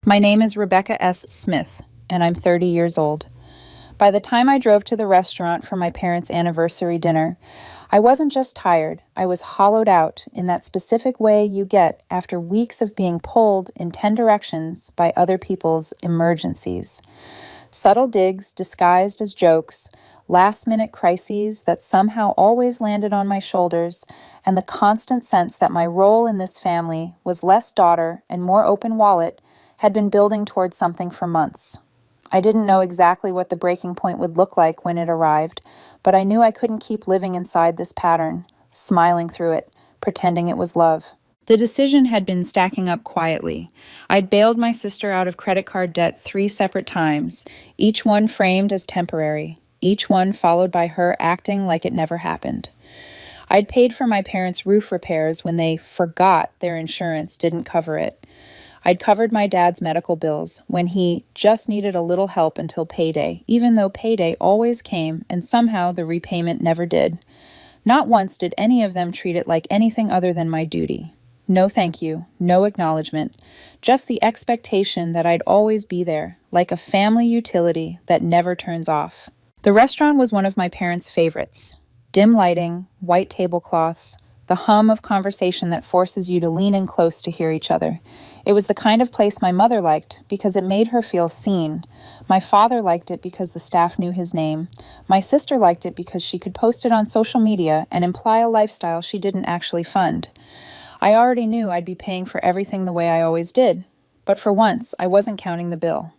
My name is Rebecca S. Smith, and I'm 30 years old. By the time I drove to the restaurant for my parents' anniversary dinner, I wasn't just tired, I was hollowed out in that specific way you get after weeks of being pulled in 10 directions by other people's emergencies. Subtle digs disguised as jokes, last-minute crises that somehow always landed on my shoulders, and the constant sense that my role in this family was less daughter and more open wallet had been building towards something for months. I didn't know exactly what the breaking point would look like when it arrived, but I knew I couldn't keep living inside this pattern, smiling through it, pretending it was love. The decision had been stacking up quietly. I'd bailed my sister out of credit card debt 3 separate times, each one framed as temporary, each one followed by her acting like it never happened. I'd paid for my parents' roof repairs when they forgot their insurance didn't cover it. I'd covered my dad's medical bills when he just needed a little help until payday, even though payday always came and somehow the repayment never did. Not once did any of them treat it like anything other than my duty. No thank you, no acknowledgement, just the expectation that I'd always be there, like a family utility that never turns off. The restaurant was one of my parents' favorites. Dim lighting, white tablecloths, the hum of conversation that forces you to lean in close to hear each other. It was the kind of place my mother liked because it made her feel seen. My father liked it because the staff knew his name. My sister liked it because she could post it on social media and imply a lifestyle she didn't actually fund. I already knew I'd be paying for everything the way I always did, but for once, I wasn't counting the bill.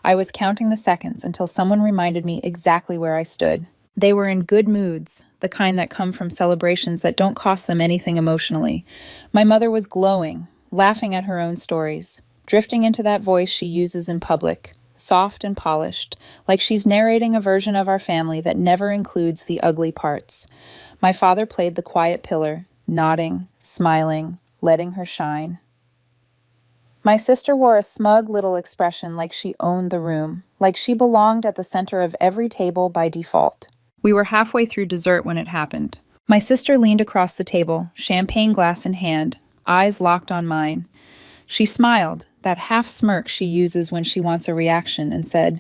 I was counting the seconds until someone reminded me exactly where I stood. They were in good moods, the kind that come from celebrations that don't cost them anything emotionally. My mother was glowing, laughing at her own stories, drifting into that voice she uses in public, soft and polished, like she's narrating a version of our family that never includes the ugly parts. My father played the quiet pillar, nodding, smiling, letting her shine. My sister wore a smug little expression like she owned the room, like she belonged at the center of every table by default. We were halfway through dessert when it happened. My sister leaned across the table, champagne glass in hand, eyes locked on mine. She smiled, that half smirk she uses when she wants a reaction, and said,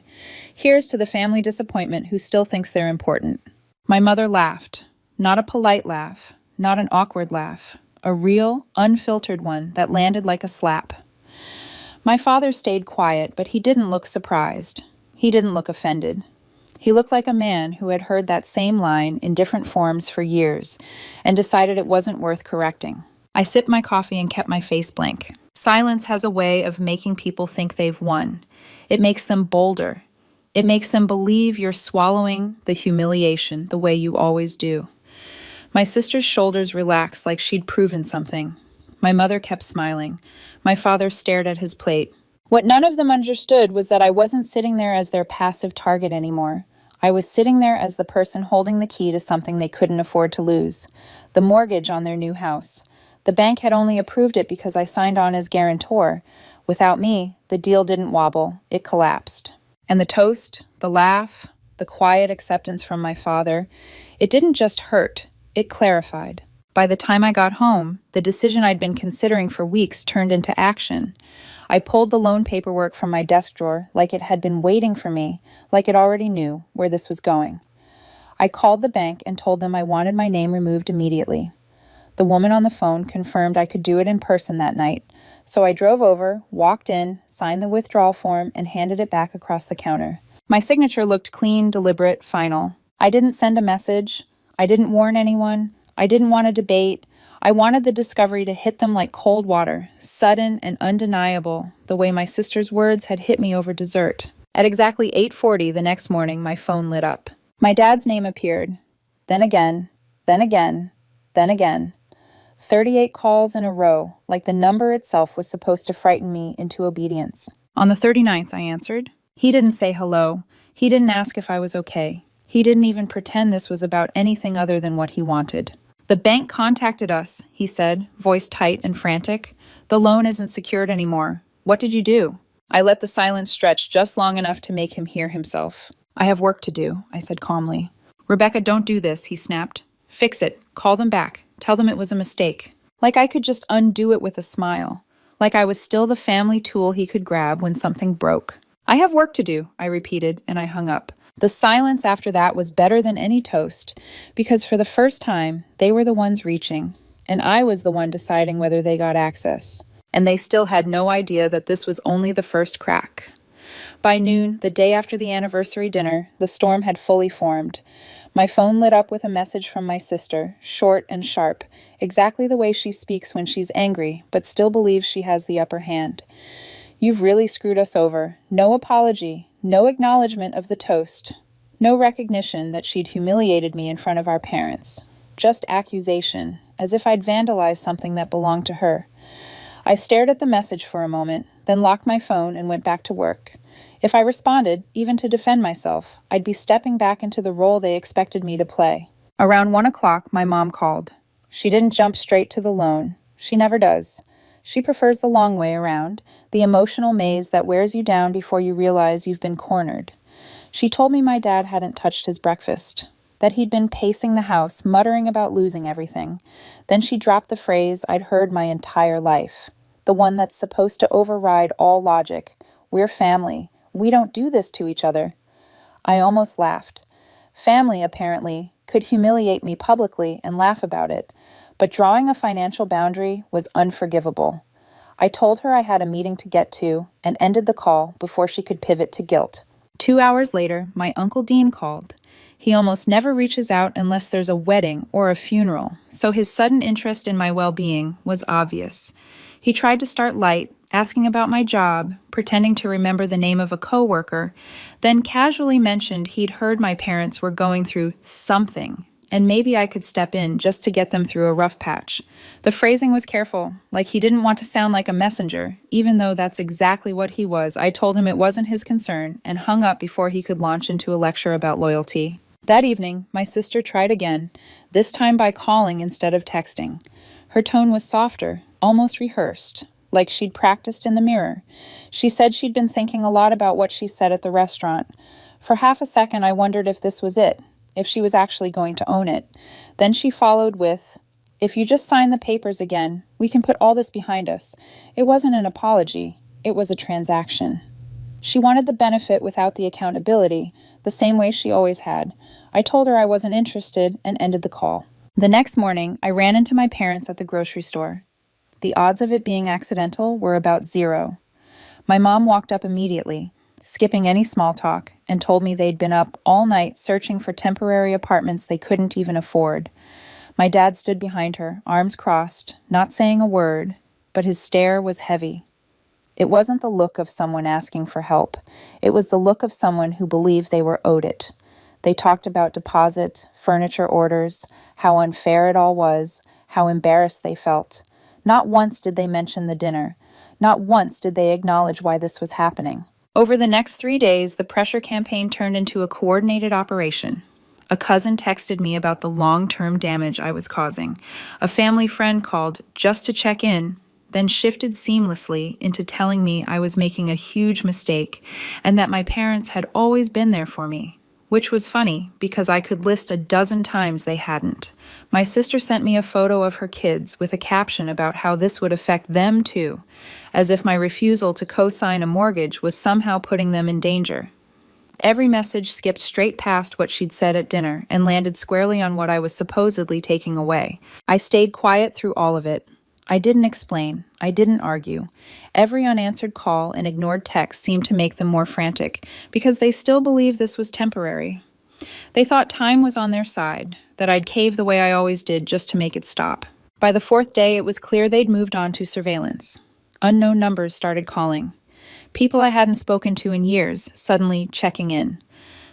"Here's to the family disappointment who still thinks they're important." My mother laughed. Not a polite laugh, not an awkward laugh. A real, unfiltered one that landed like a slap. My father stayed quiet, but he didn't look surprised. He didn't look offended. He looked like a man who had heard that same line in different forms for years and decided it wasn't worth correcting. I sipped my coffee and kept my face blank. Silence has a way of making people think they've won. It makes them bolder. It makes them believe you're swallowing the humiliation the way you always do. My sister's shoulders relaxed like she'd proven something. My mother kept smiling. My father stared at his plate. What none of them understood was that I wasn't sitting there as their passive target anymore. I was sitting there as the person holding the key to something they couldn't afford to lose. The mortgage on their new house. The bank had only approved it because I signed on as guarantor. Without me, the deal didn't wobble. It collapsed. And the toast, the laugh, the quiet acceptance from my father, it didn't just hurt. It clarified. By the time I got home, the decision I'd been considering for weeks turned into action. I pulled the loan paperwork from my desk drawer like it had been waiting for me, like it already knew where this was going. I called the bank and told them I wanted my name removed immediately. The woman on the phone confirmed I could do it in person that night, so I drove over, walked in, signed the withdrawal form, and handed it back across the counter. My signature looked clean, deliberate, final. I didn't send a message. I didn't warn anyone. I didn't want to debate. I wanted the discovery to hit them like cold water, sudden and undeniable, the way my sister's words had hit me over dessert. At exactly 8:40 the next morning, my phone lit up. My dad's name appeared. Then again, then again, then again. 38 calls in a row, like the number itself was supposed to frighten me into obedience. On the 39th, I answered. He didn't say hello. He didn't ask if I was okay. He didn't even pretend this was about anything other than what he wanted. "The bank contacted us," he said, voice tight and frantic. "The loan isn't secured anymore. What did you do?" I let the silence stretch just long enough to make him hear himself. "I have work to do," I said calmly. "Rebecca, don't do this," he snapped. "Fix it. Call them back. Tell them it was a mistake." Like I could just undo it with a smile. like I was still the family tool he could grab when something broke. "I have work to do," I repeated, and I hung up. The silence after that was better than any toast, because for the first time, they were the ones reaching, and I was the one deciding whether they got access. And they still had no idea that this was only the first crack. By noon, the day after the anniversary dinner, the storm had fully formed. My phone lit up with a message from my sister, short and sharp, exactly the way she speaks when she's angry, but still believes she has the upper hand. "You've really screwed us over. No apology, no acknowledgement of the toast, no recognition that she'd humiliated me in front of our parents. Just accusation, as if I'd vandalized something that belonged to her." I stared at the message for a moment, then locked my phone and went back to work. If I responded, even to defend myself, I'd be stepping back into the role they expected me to play. Around 1 o'clock, my mom called. She didn't jump straight to the loan. She never does. She prefers the long way around, the emotional maze that wears you down before you realize you've been cornered. She told me my dad hadn't touched his breakfast, that he'd been pacing the house, muttering about losing everything. Then she dropped the phrase I'd heard my entire life, the one that's supposed to override all logic. "We're family. We don't do this to each other." I almost laughed. Family, apparently, could humiliate me publicly and laugh about it, but drawing a financial boundary was unforgivable. I told her I had a meeting to get to and ended the call before she could pivot to guilt. 2 hours later, my Uncle Dean called. He almost never reaches out unless there's a wedding or a funeral, so his sudden interest in my well-being was obvious. He tried to start light, asking about my job, pretending to remember the name of a coworker, then casually mentioned he'd heard my parents were going through something, and maybe I could step in just to get them through a rough patch. The phrasing was careful, like he didn't want to sound like a messenger, even though that's exactly what he was. I told him it wasn't his concern, and hung up before he could launch into a lecture about loyalty. That evening, my sister tried again, this time by calling instead of texting. Her tone was softer, almost rehearsed, like she'd practiced in the mirror. She said she'd been thinking a lot about what she said at the restaurant. For half a second, I wondered if this was it, if she was actually going to own it. Then she followed with, "If you just sign the papers again, we can put all this behind us." It wasn't an apology. It was a transaction. She wanted the benefit without the accountability, the same way she always had. I told her I wasn't interested and ended the call. The next morning, I ran into my parents at the grocery store. The odds of it being accidental were about 0. My mom walked up immediately, skipping any small talk, and told me they'd been up all night searching for temporary apartments they couldn't even afford. My dad stood behind her, arms crossed, not saying a word, but his stare was heavy. It wasn't the look of someone asking for help. It was the look of someone who believed they were owed it. They talked about deposit, furniture orders, how unfair it all was, how embarrassed they felt. Not once did they mention the dinner. Not once did they acknowledge why this was happening. Over the next 3 days, the pressure campaign turned into a coordinated operation. A cousin texted me about the long-term damage I was causing. A family friend called just to check in, then shifted seamlessly into telling me I was making a huge mistake and that my parents had always been there for me. Which was funny, because I could list a dozen times they hadn't. My sister sent me a photo of her kids with a caption about how this would affect them too, as if my refusal to co-sign a mortgage was somehow putting them in danger. Every message skipped straight past what she'd said at dinner and landed squarely on what I was supposedly taking away. I stayed quiet through all of it. I didn't explain. I didn't argue. Every unanswered call and ignored text seemed to make them more frantic, because they still believed this was temporary. They thought time was on their side, that I'd cave the way I always did just to make it stop. By the 4th day, it was clear they'd moved on to surveillance. Unknown numbers started calling. People I hadn't spoken to in years, suddenly checking in.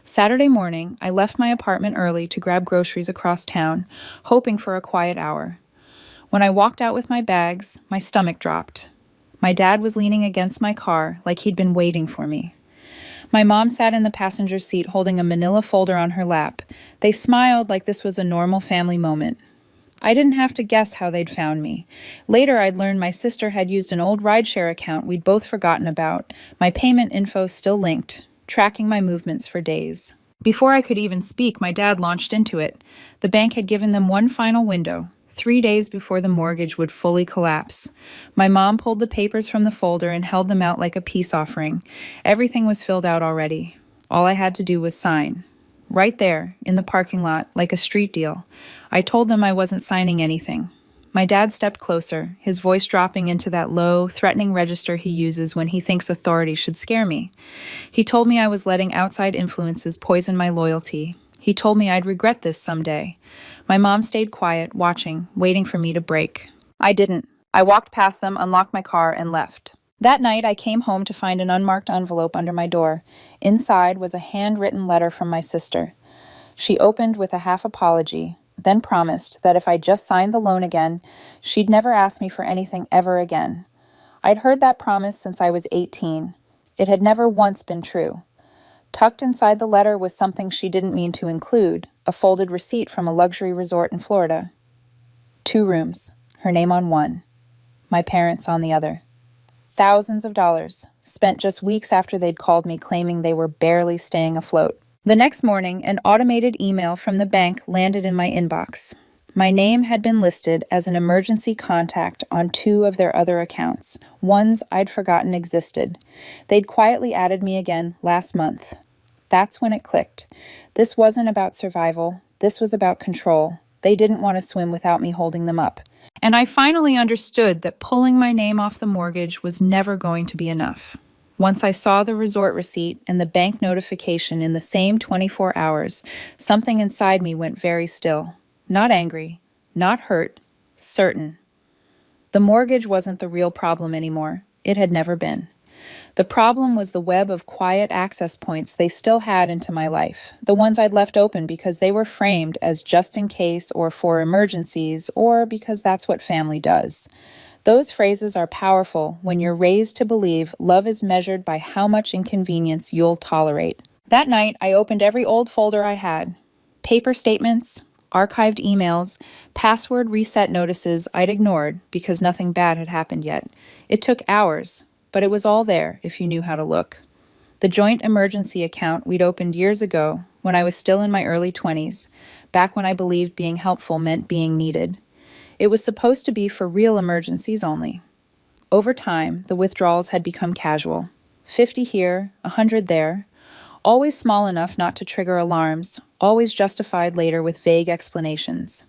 Saturday morning, I left my apartment early to grab groceries across town, hoping for a quiet hour. When I walked out with my bags, my stomach dropped. My dad was leaning against my car like he'd been waiting for me. My mom sat in the passenger seat holding a manila folder on her lap. They smiled like this was a normal family moment. I didn't have to guess how they'd found me. Later, I'd learned my sister had used an old rideshare account we'd both forgotten about, my payment info still linked, tracking my movements for days. Before I could even speak, my dad launched into it. The bank had given them one final window, 3 days before the mortgage would fully collapse. My mom pulled the papers from the folder and held them out like a peace offering. Everything was filled out already. All I had to do was sign. Right there, in the parking lot, like a street deal. I told them I wasn't signing anything. My dad stepped closer, his voice dropping into that low, threatening register he uses when he thinks authority should scare me. He told me I was letting outside influences poison my loyalty. He told me I'd regret this someday. My mom stayed quiet, watching, waiting for me to break. I didn't. I walked past them, unlocked my car, and left. That night, I came home to find an unmarked envelope under my door. Inside was a handwritten letter from my sister. She opened with a half apology, then promised that if I just signed the loan again, she'd never ask me for anything ever again. I'd heard that promise since I was 18. It had never once been true. Tucked inside the letter was something she didn't mean to include, a folded receipt from a luxury resort in Florida. 2 rooms, her name on one, my parents on the other. Thousands of dollars, spent just weeks after they'd called me claiming they were barely staying afloat. The next morning, an automated email from the bank landed in my inbox. My name had been listed as an emergency contact on 2 of their other accounts, ones I'd forgotten existed. They'd quietly added me again last month. That's when it clicked. This wasn't about survival. This was about control. They didn't want to swim without me holding them up. And I finally understood that pulling my name off the mortgage was never going to be enough. Once I saw the resort receipt and the bank notification in the same 24 hours, something inside me went very still. Not angry, not hurt, certain. The mortgage wasn't the real problem anymore. It had never been. The problem was the web of quiet access points they still had into my life, the ones I'd left open because they were framed as just in case or for emergencies or because that's what family does. Those phrases are powerful when you're raised to believe love is measured by how much inconvenience you'll tolerate. That night, I opened every old folder I had. Paper statements, archived emails, password reset notices I'd ignored because nothing bad had happened yet. It took hours, but it was all there if you knew how to look. The joint emergency account we'd opened years ago when I was still in my early 20s, back when I believed being helpful meant being needed. It was supposed to be for real emergencies only. Over time, the withdrawals had become casual. 50 here, 100 there. Always small enough not to trigger alarms, always justified later with vague explanations.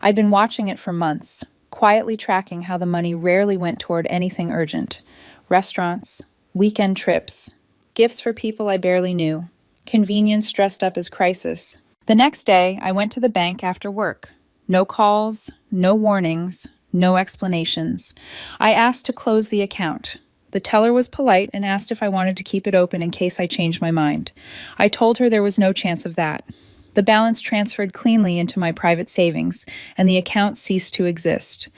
I'd been watching it for months, quietly tracking how the money rarely went toward anything urgent. Restaurants, weekend trips, gifts for people I barely knew, convenience dressed up as crisis. The next day, I went to the bank after work. No calls, no warnings, no explanations. I asked to close the account. The teller was polite and asked if I wanted to keep it open in case I changed my mind. I told her there was no chance of that. The balance transferred cleanly into my private savings, and the account ceased to exist.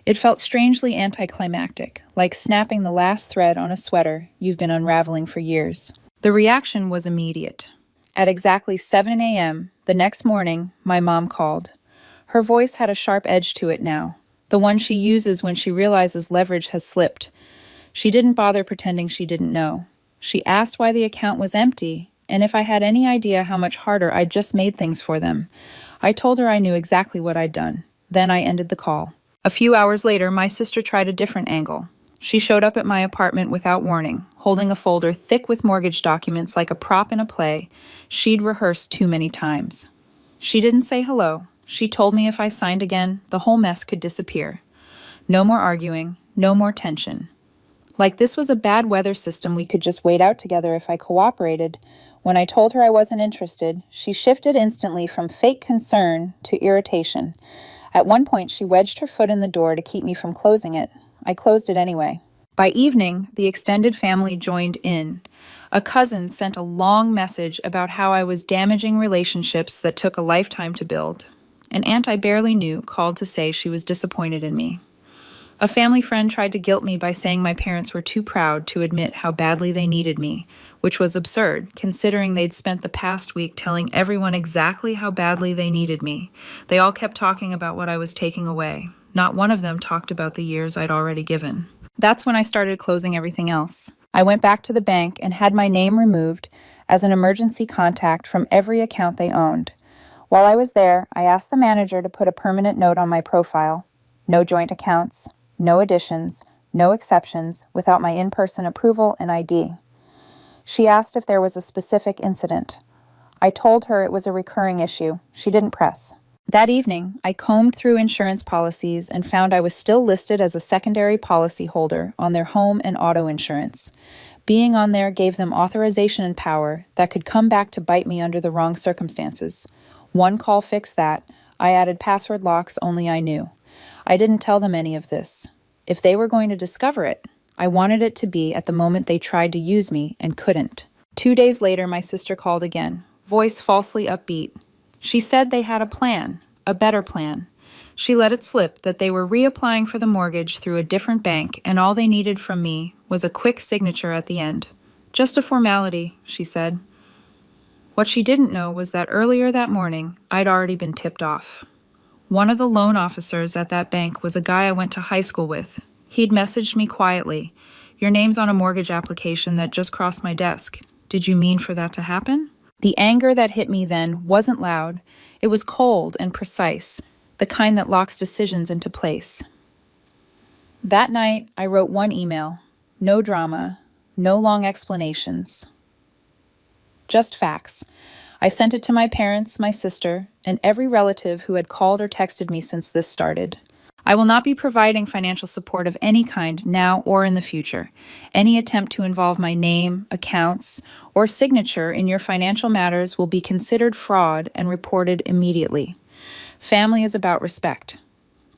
It felt strangely anticlimactic, like snapping the last thread on a sweater you've been unraveling for years. The reaction was immediate. At exactly 7 a.m. the next morning, my mom called. Her voice had a sharp edge to it now, the one she uses when she realizes leverage has slipped. She didn't bother pretending she didn't know. She asked why the account was empty, and if I had any idea how much harder I'd just made things for them. I told her I knew exactly what I'd done. Then I ended the call. A few hours later, my sister tried a different angle. She showed up at my apartment without warning, holding a folder thick with mortgage documents like a prop in a play she'd rehearsed too many times. She didn't say hello. She told me if I signed again, the whole mess could disappear. No more arguing, no more tension. Like this was a bad weather system we could just wait out together if I cooperated. When I told her I wasn't interested, she shifted instantly from fake concern to irritation. At one point, she wedged her foot in the door to keep me from closing it. I closed it anyway. By evening, the extended family joined in. A cousin sent a long message about how I was damaging relationships that took a lifetime to build. An aunt I barely knew called to say she was disappointed in me. A family friend tried to guilt me by saying my parents were too proud to admit how badly they needed me, which was absurd, considering they'd spent the past week telling everyone exactly how badly they needed me. They all kept talking about what I was taking away. Not one of them talked about the years I'd already given. That's when I started closing everything else. I went back to the bank and had my name removed as an emergency contact from every account they owned. While I was there, I asked the manager to put a permanent note on my profile. No joint accounts, no additions, no exceptions, without my in-person approval and ID. She asked if there was a specific incident. I told her it was a recurring issue. She didn't press. That evening, I combed through insurance policies and found I was still listed as a secondary policy holder on their home and auto insurance. Being on there gave them authorization and power that could come back to bite me under the wrong circumstances. One call fixed that. I added password locks only I knew. I didn't tell them any of this. If they were going to discover it, I wanted it to be at the moment they tried to use me and couldn't. 2 days later, my sister called again, voice falsely upbeat. She said they had a plan, a better plan. She let it slip that they were reapplying for the mortgage through a different bank, and all they needed from me was a quick signature at the end. Just a formality, she said. What she didn't know was that earlier that morning, I'd already been tipped off. One of the loan officers at that bank was a guy I went to high school with. He'd messaged me quietly, "Your name's on a mortgage application that just crossed my desk. Did you mean for that to happen?" The anger that hit me then wasn't loud. It was cold and precise, the kind that locks decisions into place. That night, I wrote one email. No drama, no long explanations. Just facts. I sent it to my parents, my sister, and every relative who had called or texted me since this started. I will not be providing financial support of any kind now or in the future. Any attempt to involve my name, accounts, or signature in your financial matters will be considered fraud and reported immediately. Family is about respect.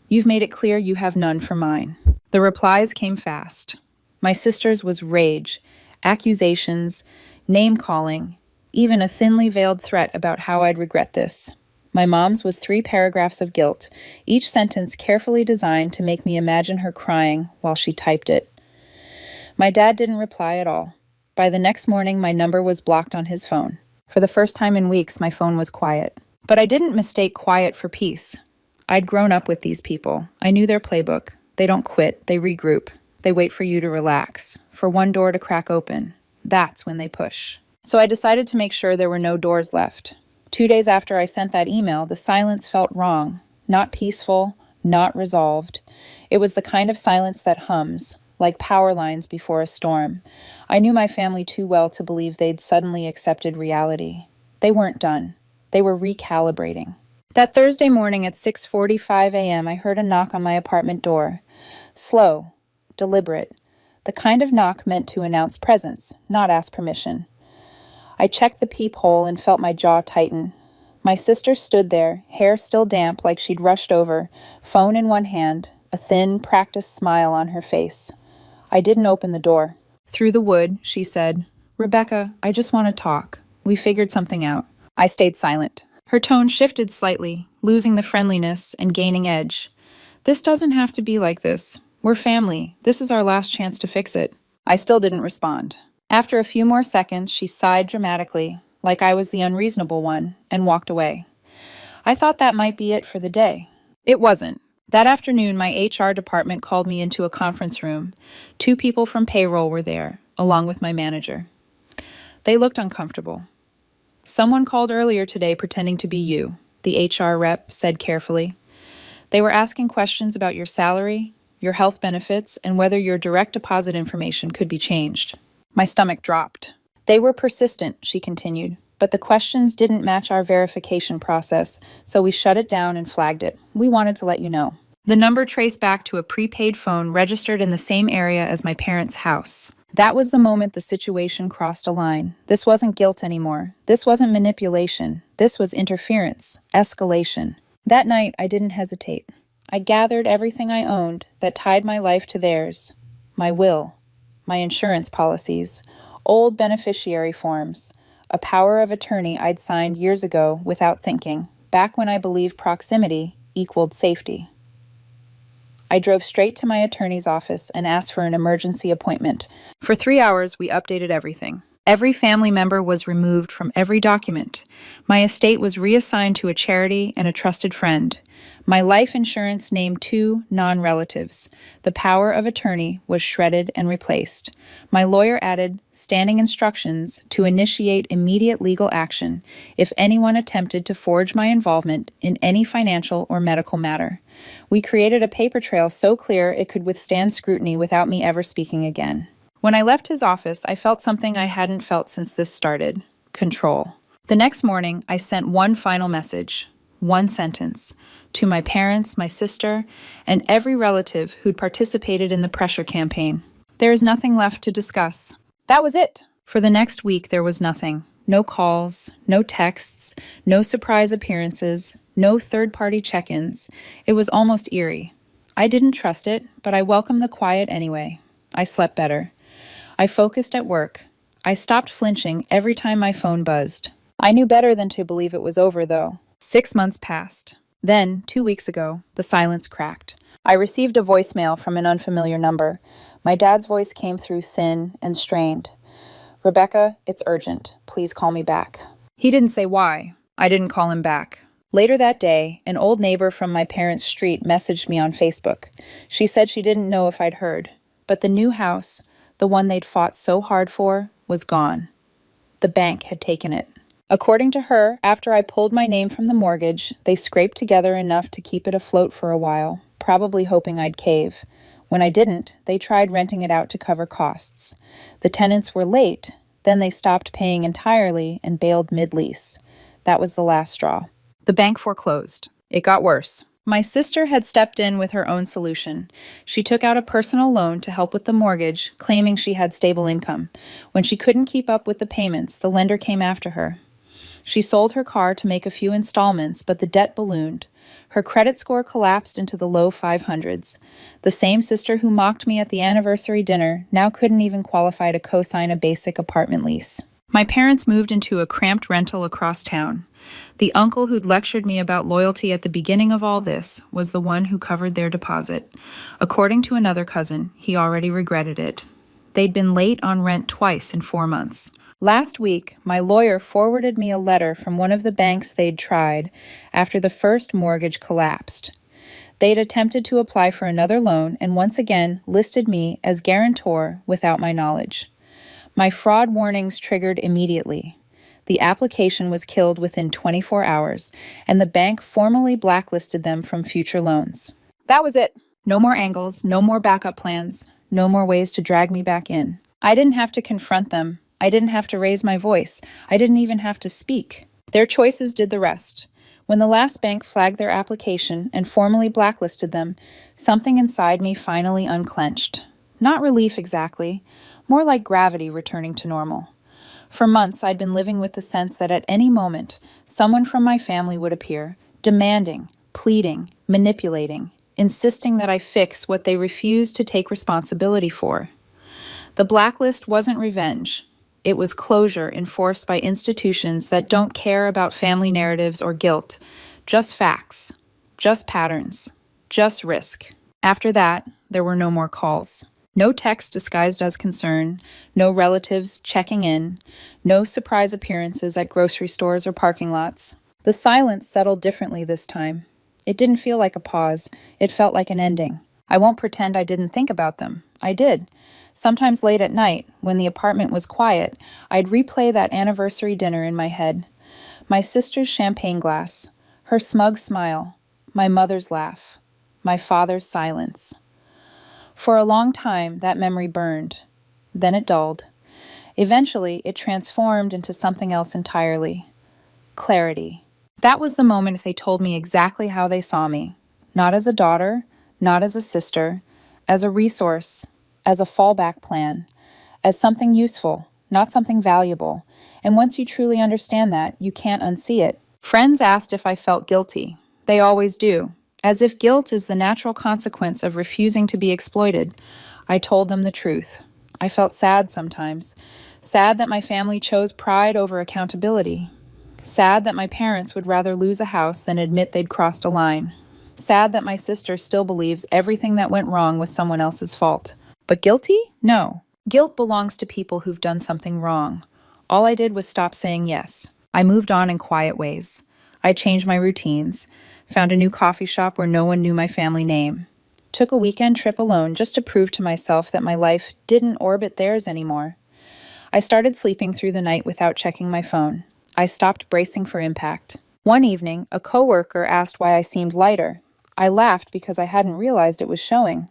You've made it clear you have none for mine. The replies came fast. My sister's was rage, accusations, name-calling, even a thinly veiled threat about how I'd regret this. My mom's was 3 paragraphs of guilt, each sentence carefully designed to make me imagine her crying while she typed it. My dad didn't reply at all. By the next morning, my number was blocked on his phone. For the first time in weeks, my phone was quiet. But I didn't mistake quiet for peace. I'd grown up with these people. I knew their playbook. They don't quit, they regroup. They wait for you to relax, for one door to crack open. That's when they push. So I decided to make sure there were no doors left. 2 days after I sent that email, the silence felt wrong, not peaceful, not resolved. It was the kind of silence that hums, like power lines before a storm. I knew my family too well to believe they'd suddenly accepted reality. They weren't done. They were recalibrating. That Thursday morning at 6:45 a.m., I heard a knock on my apartment door. Slow, deliberate, the kind of knock meant to announce presence, not ask permission. I checked the peephole and felt my jaw tighten. My sister stood there, hair still damp like she'd rushed over, phone in one hand, a thin, practiced smile on her face. I didn't open the door. Through the wood, she said, "Rebecca, I just want to talk. We figured something out." I stayed silent. Her tone shifted slightly, losing the friendliness and gaining edge. "This doesn't have to be like this. We're family. This is our last chance to fix it." I still didn't respond. After a few more seconds, she sighed dramatically, like I was the unreasonable one, and walked away. I thought that might be it for the day. It wasn't. That afternoon, my HR department called me into a conference room. 2 people from payroll were there, along with my manager. They looked uncomfortable. "Someone called earlier today pretending to be you," the HR rep said carefully. "They were asking questions about your salary, your health benefits, and whether your direct deposit information could be changed." My stomach dropped. "They were persistent," she continued, "but the questions didn't match our verification process, so we shut it down and flagged it. We wanted to let you know." The number traced back to a prepaid phone registered in the same area as my parents' house. That was the moment the situation crossed a line. This wasn't guilt anymore. This wasn't manipulation. This was interference, escalation. That night, I didn't hesitate. I gathered everything I owned that tied my life to theirs. My will, my insurance policies, old beneficiary forms, a power of attorney I'd signed years ago without thinking, back when I believed proximity equaled safety. I drove straight to my attorney's office and asked for an emergency appointment. For 3 hours, we updated everything. Every family member was removed from every document. My estate was reassigned to a charity and a trusted friend. My life insurance named 2 non-relatives. The power of attorney was shredded and replaced. My lawyer added standing instructions to initiate immediate legal action if anyone attempted to forge my involvement in any financial or medical matter. We created a paper trail so clear it could withstand scrutiny without me ever speaking again. When I left his office, I felt something I hadn't felt since this started: control. The next morning, I sent one final message, one sentence, to my parents, my sister, and every relative who'd participated in the pressure campaign. There is nothing left to discuss. That was it. For the next week, there was nothing. No calls, no texts, no surprise appearances, no third-party check-ins. It was almost eerie. I didn't trust it, but I welcomed the quiet anyway. I slept better. I focused at work. I stopped flinching every time my phone buzzed. I knew better than to believe it was over, though. 6 months passed. Then, 2 weeks ago, the silence cracked. I received a voicemail from an unfamiliar number. My dad's voice came through thin and strained. "Rebecca, it's urgent. Please call me back." He didn't say why. I didn't call him back. Later that day, an old neighbor from my parents' street messaged me on Facebook. She said she didn't know if I'd heard, but the new house, the one they'd fought so hard for, was gone. The bank had taken it. According to her, after I pulled my name from the mortgage, they scraped together enough to keep it afloat for a while, probably hoping I'd cave. When I didn't, they tried renting it out to cover costs. The tenants were late, then they stopped paying entirely and bailed mid-lease. That was the last straw. The bank foreclosed. It got worse. My sister had stepped in with her own solution. She took out a personal loan to help with the mortgage, claiming she had stable income. When she couldn't keep up with the payments, the lender came after her. She sold her car to make a few installments, but the debt ballooned. Her credit score collapsed into the low 500s. The same sister who mocked me at the anniversary dinner now couldn't even qualify to co-sign a basic apartment lease. My parents moved into a cramped rental across town. The uncle who'd lectured me about loyalty at the beginning of all this was the one who covered their deposit. According to another cousin, he already regretted it. They'd been late on rent twice in 4 months. Last week, my lawyer forwarded me a letter from one of the banks they'd tried after the first mortgage collapsed. They'd attempted to apply for another loan and once again listed me as guarantor without my knowledge. My fraud warnings triggered immediately. The application was killed within 24 hours, and the bank formally blacklisted them from future loans. That was it. No more angles, no more backup plans, no more ways to drag me back in. I didn't have to confront them. I didn't have to raise my voice. I didn't even have to speak. Their choices did the rest. When the last bank flagged their application and formally blacklisted them, something inside me finally unclenched. Not relief exactly, more like gravity returning to normal. For months, I'd been living with the sense that at any moment, someone from my family would appear, demanding, pleading, manipulating, insisting that I fix what they refused to take responsibility for. The blacklist wasn't revenge. It was closure enforced by institutions that don't care about family narratives or guilt, just facts, just patterns, just risk. After that, there were no more calls. No text disguised as concern, no relatives checking in, no surprise appearances at grocery stores or parking lots. The silence settled differently this time. It didn't feel like a pause. It felt like an ending. I won't pretend I didn't think about them. I did. Sometimes late at night, when the apartment was quiet, I'd replay that anniversary dinner in my head. My sister's champagne glass, her smug smile, my mother's laugh, my father's silence. For a long time, that memory burned. Then it dulled. Eventually, it transformed into something else entirely. Clarity. That was the moment they told me exactly how they saw me. Not as a daughter, not as a sister, as a resource, as a fallback plan, as something useful, not something valuable. And once you truly understand that, you can't unsee it. Friends asked if I felt guilty. They always do. As if guilt is the natural consequence of refusing to be exploited. I told them the truth. I felt sad sometimes. Sad that my family chose pride over accountability. Sad that my parents would rather lose a house than admit they'd crossed a line. Sad that my sister still believes everything that went wrong was someone else's fault. But guilty? No. Guilt belongs to people who've done something wrong. All I did was stop saying yes. I moved on in quiet ways. I changed my routines, found a new coffee shop where no one knew my family name, took a weekend trip alone just to prove to myself that my life didn't orbit theirs anymore. I started sleeping through the night without checking my phone. I stopped bracing for impact. One evening, a coworker asked why I seemed lighter. I laughed because I hadn't realized it was showing.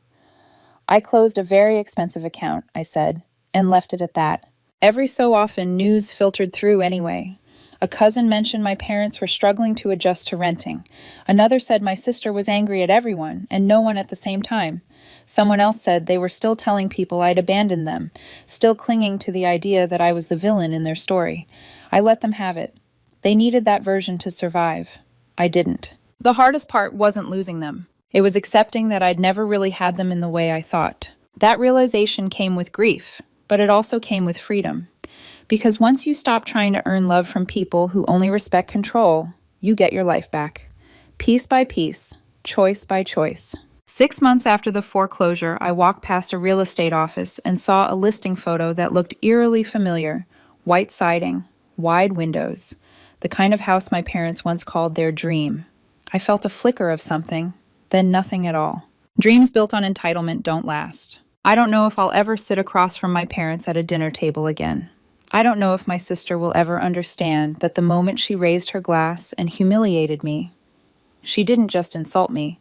I closed a very expensive account, I said, and left it at that. Every so often, news filtered through anyway. A cousin mentioned my parents were struggling to adjust to renting. Another said my sister was angry at everyone and no one at the same time. Someone else said they were still telling people I'd abandoned them, still clinging to the idea that I was the villain in their story. I let them have it. They needed that version to survive. I didn't. The hardest part wasn't losing them. It was accepting that I'd never really had them in the way I thought. That realization came with grief, but it also came with freedom. Because once you stop trying to earn love from people who only respect control, you get your life back. Piece by piece, choice by choice. 6 months after the foreclosure, I walked past a real estate office and saw a listing photo that looked eerily familiar. White siding, wide windows, the kind of house my parents once called their dream. I felt a flicker of something, then nothing at all. Dreams built on entitlement don't last. I don't know if I'll ever sit across from my parents at a dinner table again. I don't know if my sister will ever understand that the moment she raised her glass and humiliated me, she didn't just insult me.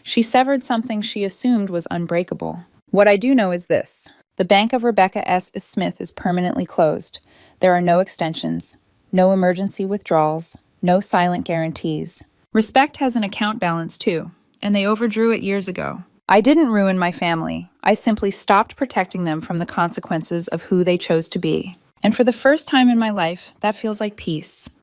She severed something she assumed was unbreakable. What I do know is this. The bank of Rebecca S. Smith is permanently closed. There are no extensions, no emergency withdrawals, no silent guarantees. Respect has an account balance too, and they overdrew it years ago. I didn't ruin my family. I simply stopped protecting them from the consequences of who they chose to be. And for the first time in my life, that feels like peace.